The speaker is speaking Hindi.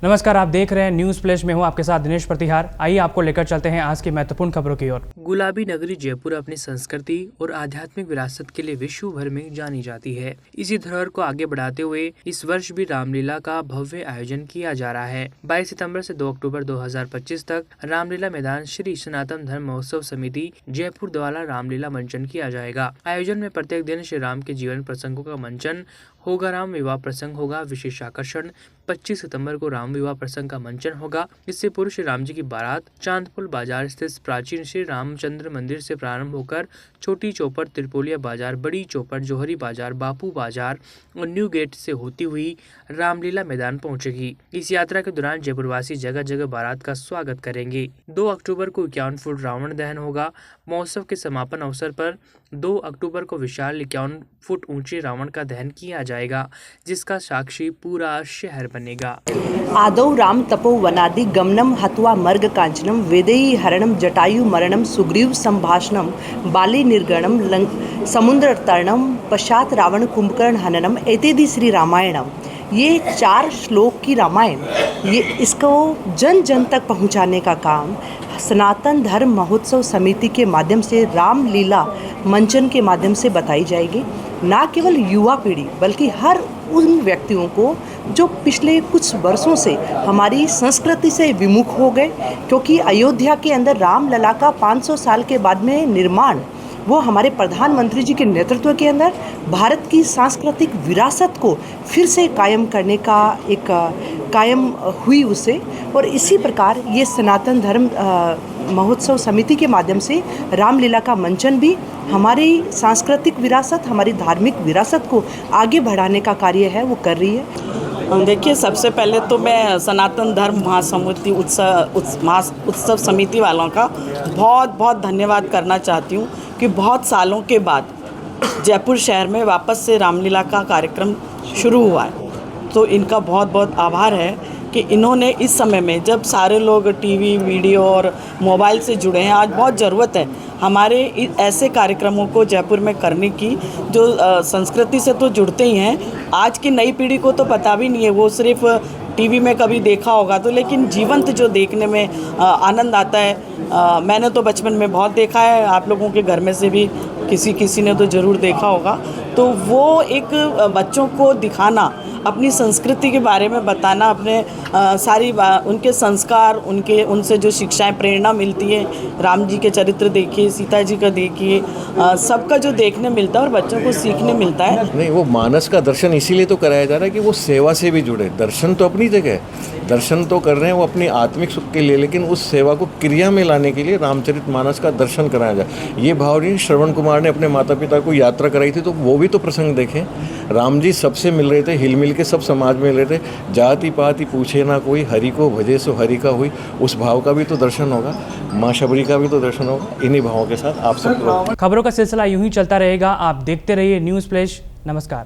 नमस्कार, आप देख रहे हैं न्यूज फ्लैश में हूं आपके साथ दिनेश प्रतिहार। आइए आपको लेकर चलते हैं आज की महत्वपूर्ण खबरों की ओर। गुलाबी नगरी जयपुर अपनी संस्कृति और आध्यात्मिक विरासत के लिए विश्व भर में जानी जाती है। इसी धरोहर को आगे बढ़ाते हुए इस वर्ष भी रामलीला का भव्य आयोजन किया जा रहा है। 22 सितंबर से 2 अक्टूबर 2025 तक रामलीला मैदान श्री सनातन धर्म महोत्सव समिति जयपुर द्वारा रामलीला मंचन किया जाएगा। आयोजन में प्रत्येक दिन श्री राम के जीवन प्रसंगों का मंचन होगा। राम विवाह प्रसंग होगा। विशेष आकर्षण 25 सितंबर को राम विवाह प्रसंग का मंचन होगा। इससे पूर्व श्री राम जी की बारात चांदपुल बाजार स्थित प्राचीन श्री रामचंद्र मंदिर से प्रारंभ होकर छोटी चौपड़, त्रिपोलिया बाजार, बड़ी चौपड़, जोहरी बाजार, बापू बाजार और न्यू गेट से होती हुई रामलीला मैदान पहुंचेगी। इस यात्रा के दौरान जयपुरवासी जगह जगह बारात का स्वागत करेंगे। 2 अक्टूबर को 51 फुट रावण दहन होगा। महोत्सव के समापन अवसर पर 2 अक्टूबर को विशाल 51 फुट ऊंचे रावण का दहन किया जाएगा, जिसका साक्षी पूरा शहर बनेगा। आदौ राम तपो वनादि गमनम हत्वा मर्ग कांचनम वेदेयी हरणम जटायु मरणम सुग्रीव संभाषणम बाली निर्गणम समुद्र तरणम पश्चात रावण कुंभकर्ण हननम एतेदि श्री रामायणम। ये 4 श्लोक की रामायण, ये इसको जन जन तक पहुंचाने का काम सनातन धर्म महोत्सव समिति के माध्यम से रामलीला मंचन के माध्यम से बताई जाएगी। ना केवल युवा पीढ़ी बल्कि हर उन व्यक्तियों को जो पिछले कुछ वर्षों से हमारी संस्कृति से विमुख हो गए, क्योंकि अयोध्या के अंदर रामलला का 500 साल के बाद में निर्माण, वो हमारे प्रधानमंत्री जी के नेतृत्व के अंदर भारत की सांस्कृतिक विरासत को फिर से कायम करने का एक कायम हुई उससे। और इसी प्रकार ये सनातन धर्म महोत्सव समिति के माध्यम से रामलीला का मंचन भी हमारी सांस्कृतिक विरासत, हमारी धार्मिक विरासत को आगे बढ़ाने का कार्य है वो कर रही है। देखिए, सबसे पहले तो मैं सनातन धर्म महासमिति उत्सव समिति वालों का बहुत बहुत धन्यवाद करना चाहती हूँ कि बहुत सालों के बाद जयपुर शहर में वापस से रामलीला का कार्यक्रम शुरू हुआ है। तो इनका बहुत बहुत आभार है कि इन्होंने इस समय में, जब सारे लोग टीवी, वीडियो और मोबाइल से जुड़े हैं, आज बहुत ज़रूरत है हमारे ऐसे कार्यक्रमों को जयपुर में करने की, जो संस्कृति से तो जुड़ते ही हैं। आज की नई पीढ़ी को तो पता भी नहीं है, वो सिर्फ टीवी में कभी देखा होगा तो, लेकिन जीवंत जो देखने में आनंद आता है। मैंने तो बचपन में बहुत देखा है, आप लोगों के घर में से भी किसी ने तो ज़रूर देखा होगा। तो वो एक बच्चों को दिखाना, अपनी संस्कृति के बारे में बताना, अपने सारी उनके संस्कार, उनसे जो शिक्षाएं, प्रेरणा मिलती है, राम जी के चरित्र देखिए, सीता जी का देखिए, सबका जो देखने मिलता है और बच्चों को सीखने मिलता है। नहीं, वो मानस का दर्शन इसीलिए तो कराया जा रहा है कि वो सेवा से भी जुड़े। दर्शन तो अपनी जगह है, दर्शन तो कर रहे हैं वो अपनी आत्मिक सुख के लिए, लेकिन उस सेवा को क्रिया में लाने के लिए रामचरितमानस का दर्शन कराया जाए। ये भाव नहीं श्रवण कुमार ने अपने माता पिता को यात्रा कराई थी, तो वो भी तो प्रसंग देखें। राम जी सबसे मिल रहे थे, हिल मिल के सब समाज में मिल रहे थे। जाति पाति पूछे ना कोई, हरि को भजे सो हरि का हुई। उस भाव का भी तो दर्शन होगा, माँ शबरी का भी तो दर्शन होगा। इन्हीं भावों के साथ आप सब। खबरों का सिलसिला यूं ही चलता रहेगा। आप देखते रहिए न्यूज फ्लैश। नमस्कार।